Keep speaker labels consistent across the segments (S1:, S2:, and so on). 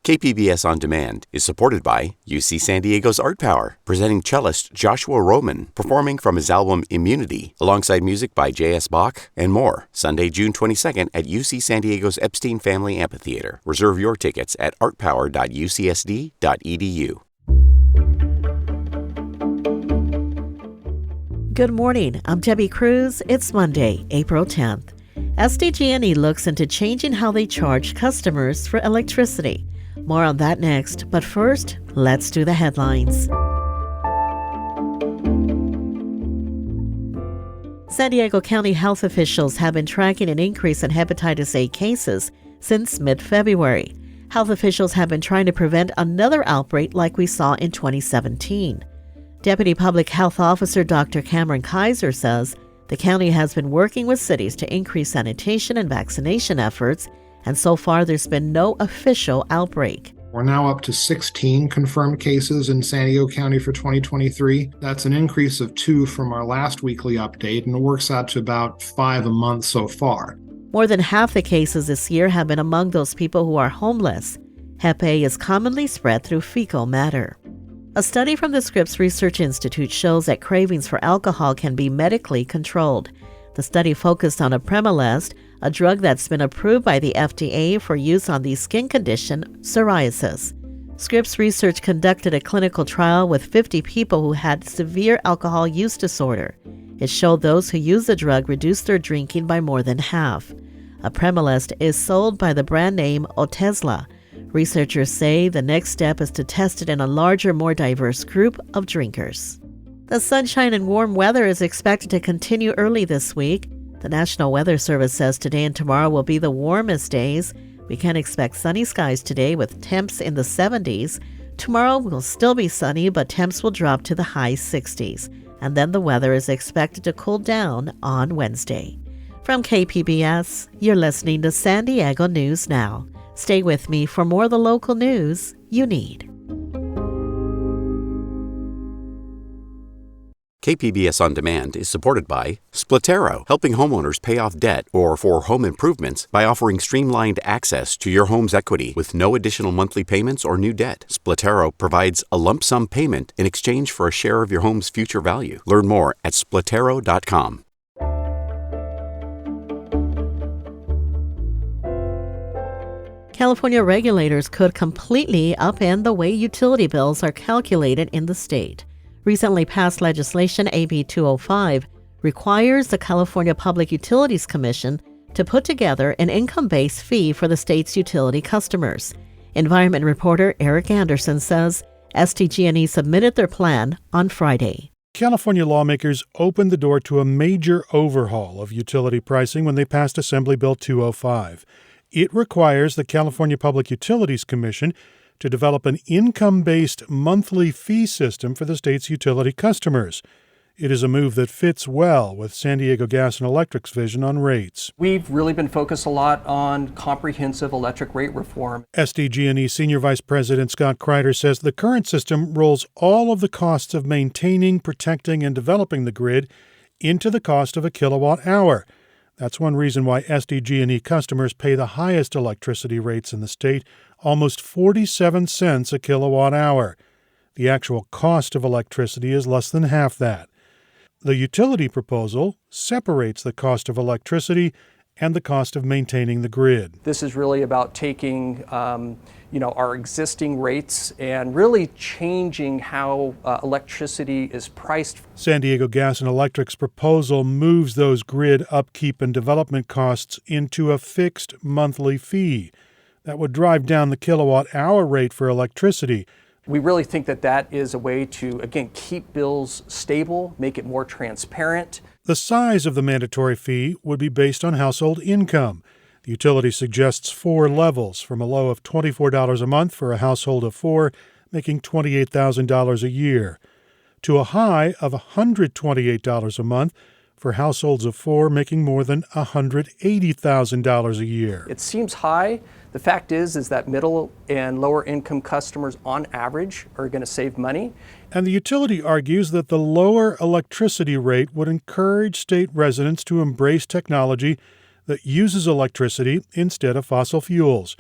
S1: KPBS On Demand is supported by UC San Diego's Art Power, presenting cellist Joshua Roman, performing from his album Immunity, alongside music by J.S. Bach and more. Sunday, June 22nd at UC San Diego's Epstein Family Amphitheater. Reserve your tickets at artpower.ucsd.edu.
S2: Good morning. I'm Debbie Cruz. It's Monday, April 10th. SDG&E looks into changing how they charge customers for electricity. More on that next, but first, let's do the headlines. San Diego County health officials have been tracking an increase in hepatitis A cases since mid-February. Health officials have been trying to prevent another outbreak like we saw in 2017. Deputy Public Health Officer Dr. Cameron Kaiser says the county has been working with cities to increase sanitation and vaccination efforts, and so far there's been no official outbreak.
S3: We're now up to 16 confirmed cases in San Diego County for 2023. That's an increase of 2 from our last weekly update, and it works out to about 5 a month so far.
S2: More than half the cases this year have been among those people who are homeless. Hep A is commonly spread through fecal matter. A study from the Scripps Research Institute shows that cravings for alcohol can be medically controlled. The study focused on apremilast, a drug that's been approved by the FDA for use on the skin condition psoriasis. Scripps Research conducted a clinical trial with 50 people who had severe alcohol use disorder. It showed those who used the drug reduced their drinking by more than half. Apremilast is sold by the brand name Otezla. Researchers say the next step is to test it in a larger, more diverse group of drinkers. The sunshine and warm weather is expected to continue early this week. The National Weather Service says today and tomorrow will be the warmest days. We can expect sunny skies today with temps in the 70s. Tomorrow will still be sunny, but temps will drop to the high 60s. And then the weather is expected to cool down on Wednesday. From KPBS, you're listening to San Diego News Now. Stay with me for more of the local news you need.
S1: KPBS On Demand is supported by Splatero, helping homeowners pay off debt or for home improvements by offering streamlined access to your home's equity with no additional monthly payments or new debt. Splatero provides a lump sum payment in exchange for a share of your home's future value. Learn more at splatero.com.
S2: California regulators could completely upend the way utility bills are calculated in the state. Recently passed legislation, AB 205, requires the California Public Utilities Commission to put together an income-based fee for the state's utility customers. Environment reporter Eric Anderson says SDG&E submitted their plan on Friday.
S4: California lawmakers opened the door to a major overhaul of utility pricing when they passed Assembly Bill 205. It requires the California Public Utilities Commission to develop an income-based monthly fee system for the state's utility customers. It is a move that fits well with San Diego Gas and Electric's vision on rates.
S5: We've really been focused a lot on comprehensive electric rate reform.
S4: SDG&E Senior Vice President Scott Kreider says the current system rolls all of the costs of maintaining, protecting, and developing the grid into the cost of a kilowatt hour. That's one reason why SDG&E customers pay the highest electricity rates in the state, almost 47 cents a kilowatt hour. The actual cost of electricity is less than half that. The utility proposal separates the cost of electricity and the cost of maintaining the grid.
S5: This is really about taking our existing rates and really changing how electricity is priced.
S4: San Diego Gas and Electric's proposal moves those grid upkeep and development costs into a fixed monthly fee that would drive down the kilowatt-hour rate for electricity.
S5: We really think that that is a way to, again, keep bills stable, make it more transparent.
S4: The size of the mandatory fee would be based on household income. The utility suggests 4 levels, from a low of $24 a month for a household of 4, making $28,000 a year, to a high of $128 a month for households of 4, making more than $180,000 a year.
S5: It seems high. The fact is that middle and lower income customers on average are going to save money.
S4: And the utility argues that the lower electricity rate would encourage state residents to embrace technology that uses electricity instead of fossil fuels.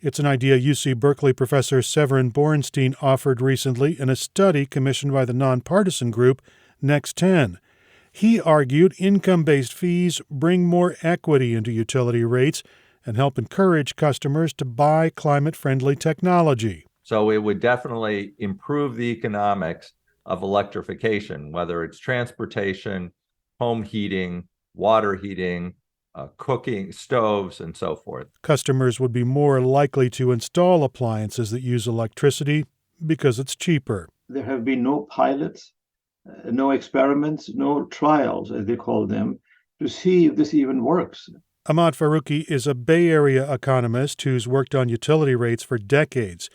S4: It's an idea UC Berkeley professor Severin Borenstein offered recently in a study commissioned by the nonpartisan group Next 10. He argued income-based fees bring more equity into utility rates and help encourage customers to buy climate-friendly technology.
S6: So it would definitely improve the economics of electrification, whether it's transportation, home heating, water heating, cooking, stoves, and so forth.
S4: Customers would be more likely to install appliances that use electricity because it's cheaper.
S7: There have been no pilots, no experiments, no trials, as they call them, to see if this even works.
S4: Ahmad Faruqi is a Bay Area economist who's worked on utility rates for decades.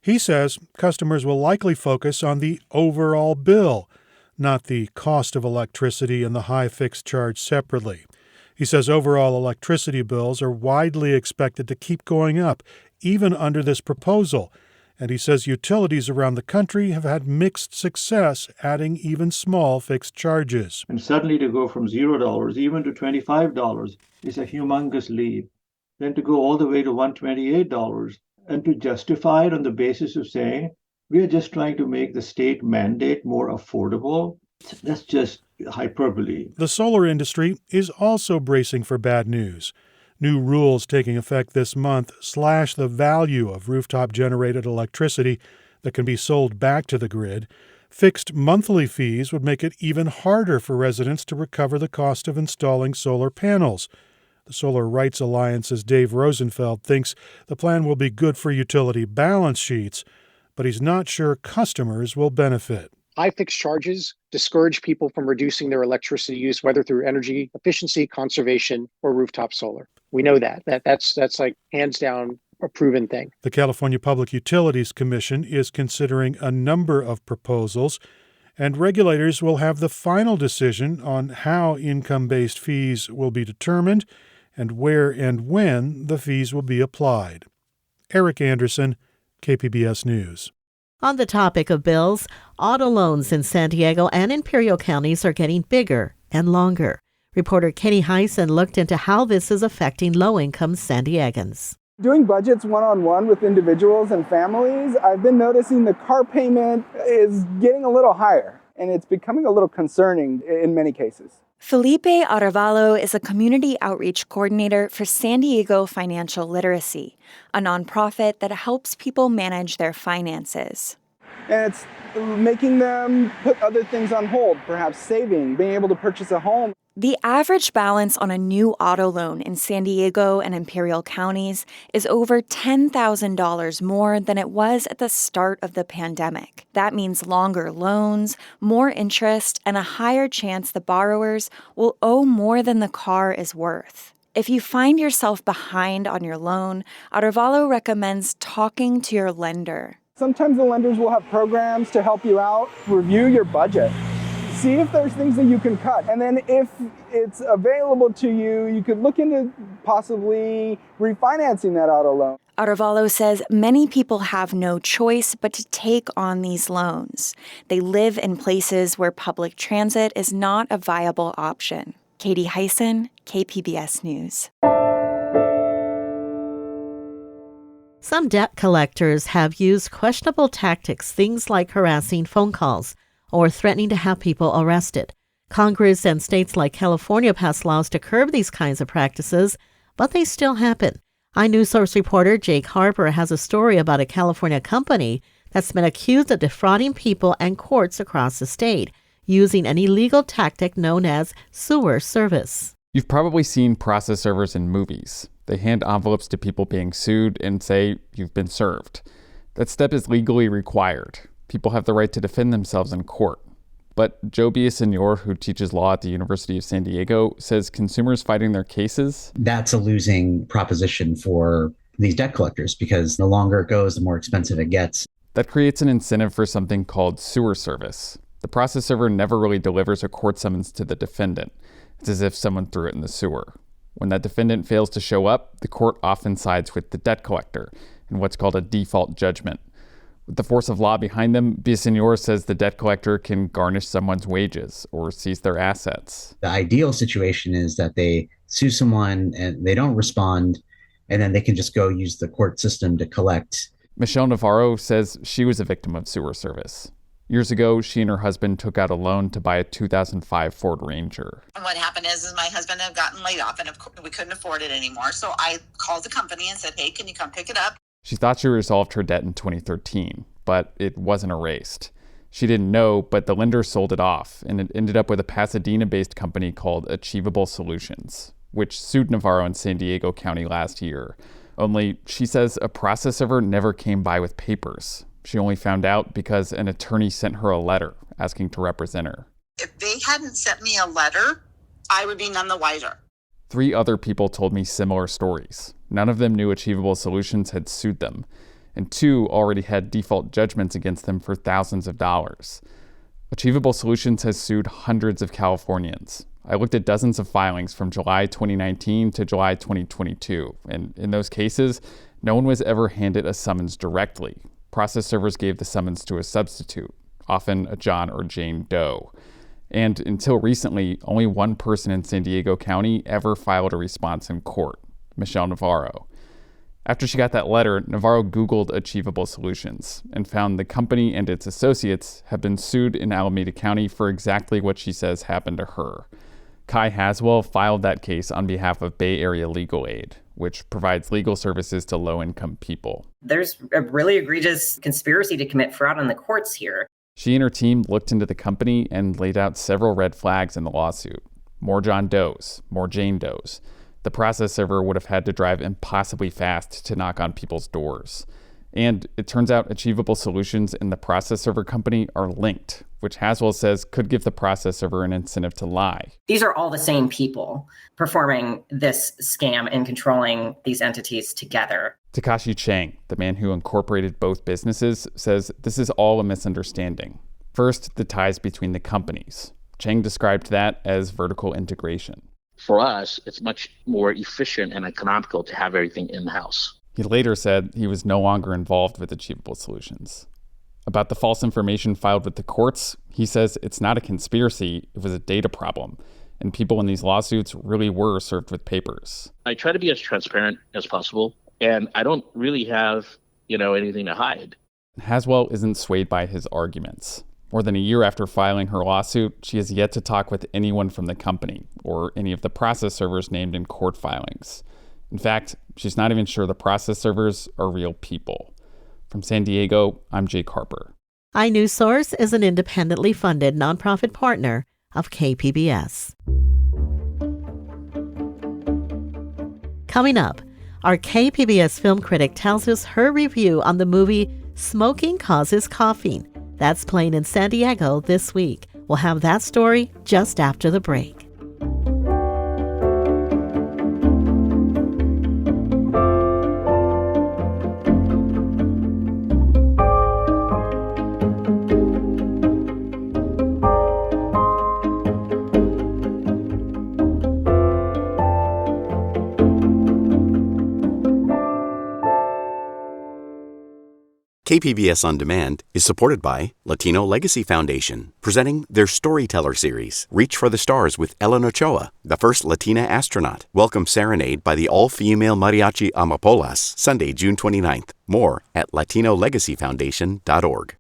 S4: He says customers will likely focus on the overall bill, not the cost of electricity and the high fixed charge separately. He says overall electricity bills are widely expected to keep going up, even under this proposal. And he says utilities around the country have had mixed success adding even small fixed charges.
S7: And suddenly to go from $0 even to $25 is a humongous leap. Then to go all the way to $128 and to justify it on the basis of saying, we are just trying to make the state mandate more affordable, that's just hyperbole.
S4: The solar industry is also bracing for bad news. New rules taking effect this month slash the value of rooftop-generated electricity that can be sold back to the grid. Fixed monthly fees would make it even harder for residents to recover the cost of installing solar panels. The Solar Rights Alliance's Dave Rosenfeld thinks the plan will be good for utility balance sheets, but he's not sure customers will benefit.
S8: High fixed charges discourage people from reducing their electricity use, whether through energy efficiency, conservation, or rooftop solar. We know that's like hands down a proven thing.
S4: The California Public Utilities Commission is considering a number of proposals, and regulators will have the final decision on how income-based fees will be determined and where and when the fees will be applied. Eric Anderson, KPBS News.
S2: On the topic of bills, auto loans in San Diego and Imperial counties are getting bigger and longer. Reporter Kenny Heisen looked into how this is affecting low-income San Diegans.
S9: Doing budgets one-on-one with individuals and families, I've been noticing the car payment is getting a little higher, and it's becoming a little concerning in many cases.
S10: Felipe Arevalo is a community outreach coordinator for San Diego Financial Literacy, a nonprofit that helps people manage their finances.
S9: And it's making them put other things on hold, perhaps saving, being able to purchase a home.
S10: The average balance on a new auto loan in San Diego and Imperial counties is over $10,000 more than it was at the start of the pandemic. That means longer loans, more interest, and a higher chance the borrowers will owe more than the car is worth. If you find yourself behind on your loan, Arevalo recommends talking to your lender.
S9: Sometimes the lenders will have programs to help you out, review your budget. See if there's things that you can cut. And then if it's available to you, you could look into possibly refinancing that auto loan.
S10: Arevalo says many people have no choice but to take on these loans. They live in places where public transit is not a viable option. Katie Heisen, KPBS News.
S2: Some debt collectors have used questionable tactics, things like harassing phone calls or threatening to have people arrested. Congress and states like California passed laws to curb these kinds of practices, but they still happen. iNewsSource reporter Jake Harper has a story about a California company that's been accused of defrauding people and courts across the state using an illegal tactic known as sewer service.
S11: You've probably seen process servers in movies. They hand envelopes to people being sued and say, "You've been served." That step is legally required. People have the right to defend themselves in court. But Joe Villasenor, who teaches law at the University of San Diego, says consumers fighting their cases,
S12: that's a losing proposition for these debt collectors because the longer it goes, the more expensive it gets.
S11: That creates an incentive for something called sewer service. The process server never really delivers a court summons to the defendant. It's as if someone threw it in the sewer. When that defendant fails to show up, the court often sides with the debt collector in what's called a default judgment. With the force of law behind them, Villasenor says the debt collector can garnish someone's wages or seize their assets.
S12: The ideal situation is that they sue someone and they don't respond, and then they can just go use the court system to collect.
S11: Michelle Navarro says she was a victim of sewer service. Years ago, she and her husband took out a loan to buy a 2005 Ford Ranger.
S13: And what happened is my husband had gotten laid off, and of course we couldn't afford it anymore. So I called the company and said, hey, can you come pick it up?
S11: She thought she resolved her debt in 2013, but it wasn't erased. She didn't know, but the lender sold it off, and it ended up with a Pasadena-based company called Achievable Solutions, which sued Navarro in San Diego County last year. Only, she says a process server never came by with papers. She only found out because an attorney sent her a letter asking to represent her.
S13: If they hadn't sent me a letter, I would be none the wiser.
S11: 3 other people told me similar stories. None of them knew Achievable Solutions had sued them, and 2 already had default judgments against them for thousands of dollars. Achievable Solutions has sued hundreds of Californians. I looked at dozens of filings from July 2019 to July 2022, and in those cases, no one was ever handed a summons directly. Process servers gave the summons to a substitute, often a John or Jane Doe. And until recently, only one person in San Diego County ever filed a response in court, Michelle Navarro. After she got that letter, Navarro Googled Achievable Solutions and found the company and its associates have been sued in Alameda County for exactly what she says happened to her. Kai Haswell filed that case on behalf of Bay Area Legal Aid, which provides legal services to low-income people.
S14: There's a really egregious conspiracy to commit fraud on the courts here.
S11: She and her team looked into the company and laid out several red flags in the lawsuit. More John Does, more Jane Does. The process server would have had to drive impossibly fast to knock on people's doors. And it turns out Achievable Solutions and the process server company are linked, which Haswell says could give the process server an incentive to lie.
S14: These are all the same people performing this scam and controlling these entities together.
S11: Takashi Chang, the man who incorporated both businesses, says this is all a misunderstanding. First, the ties between the companies. Chang described that as vertical integration.
S15: For us, it's much more efficient and economical to have everything in-house.
S11: He later said he was no longer involved with Achievable Solutions. About the false information filed with the courts, he says it's not a conspiracy, it was a data problem, and people in these lawsuits really were served with papers.
S15: I try to be as transparent as possible, and I don't really have, anything to hide.
S11: Haswell isn't swayed by his arguments. More than a year after filing her lawsuit, she has yet to talk with anyone from the company or any of the process servers named in court filings. In fact, she's not even sure the process servers are real people. From San Diego, I'm Jake Harper.
S2: iNewsSource is an independently funded nonprofit partner of KPBS. Coming up, our KPBS film critic tells us her review on the movie Smoking Causes Coughing. That's playing in San Diego this week. We'll have that story just after the break.
S1: KPBS On Demand is supported by Latino Legacy Foundation, presenting their Storyteller series, Reach for the Stars with Ellen Ochoa, the first Latina astronaut. Welcome Serenade by the all-female mariachi Amapolas, Sunday, June 29th. More at latinolegacyfoundation.org.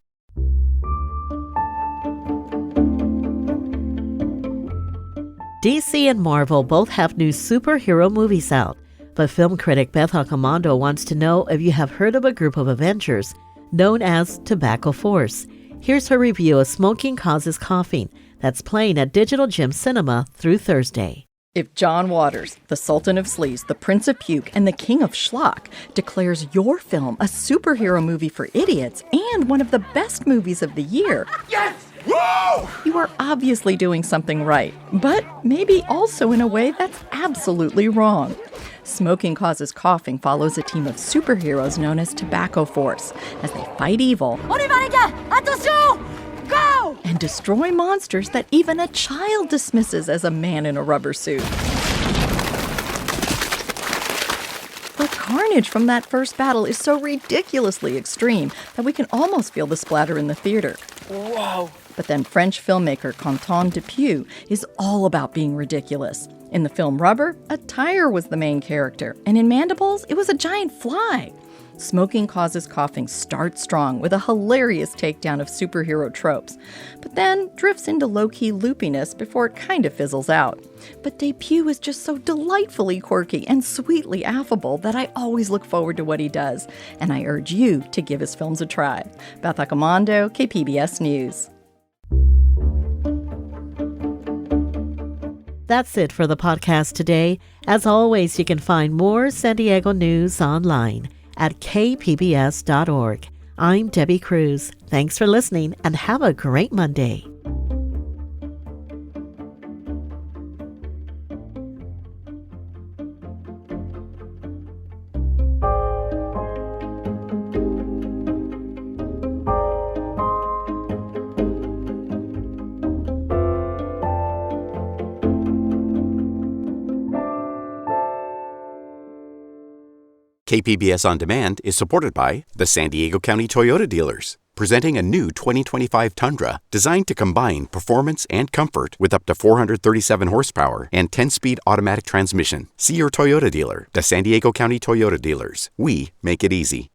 S2: DC and Marvel both have new superhero movies out, but film critic Beth Accomando wants to know if you have heard of a group of Avengers known as Tobacco Force. Here's her review of Smoking Causes Coughing, that's playing at Digital Gem Cinema through Thursday.
S16: If John Waters, the Sultan of Sleaze, the Prince of Puke, and the King of Schlock declares your film a superhero movie for idiots and one of the best movies of the year, yes! Whoa! You are obviously doing something right, but maybe also in a way that's absolutely wrong. Smoking Causes Coughing follows a team of superheroes known as Tobacco Force as they fight evil and destroy monsters that even a child dismisses as a man in a rubber suit. The carnage from that first battle is so ridiculously extreme that we can almost feel the splatter in the theater. Whoa! But then French filmmaker Quentin Dupieux is all about being ridiculous. In the film Rubber, a tire was the main character, and in Mandibles, it was a giant fly. Smoking Causes Coughing starts strong with a hilarious takedown of superhero tropes, but then drifts into low-key loopiness before it kind of fizzles out. But Debut is just so delightfully quirky and sweetly affable that I always look forward to what he does, and I urge you to give his films a try. Beth Accomando, KPBS News.
S2: That's it for the podcast today. As always, you can find more San Diego news online at kpbs.org. I'm Debbie Cruz. Thanks for listening and have a great Monday.
S1: KPBS On Demand is supported by the San Diego County Toyota dealers, presenting a new 2025 Tundra designed to combine performance and comfort with up to 437 horsepower and 10-speed automatic transmission. See your Toyota dealer. The San Diego County Toyota dealers. We make it easy.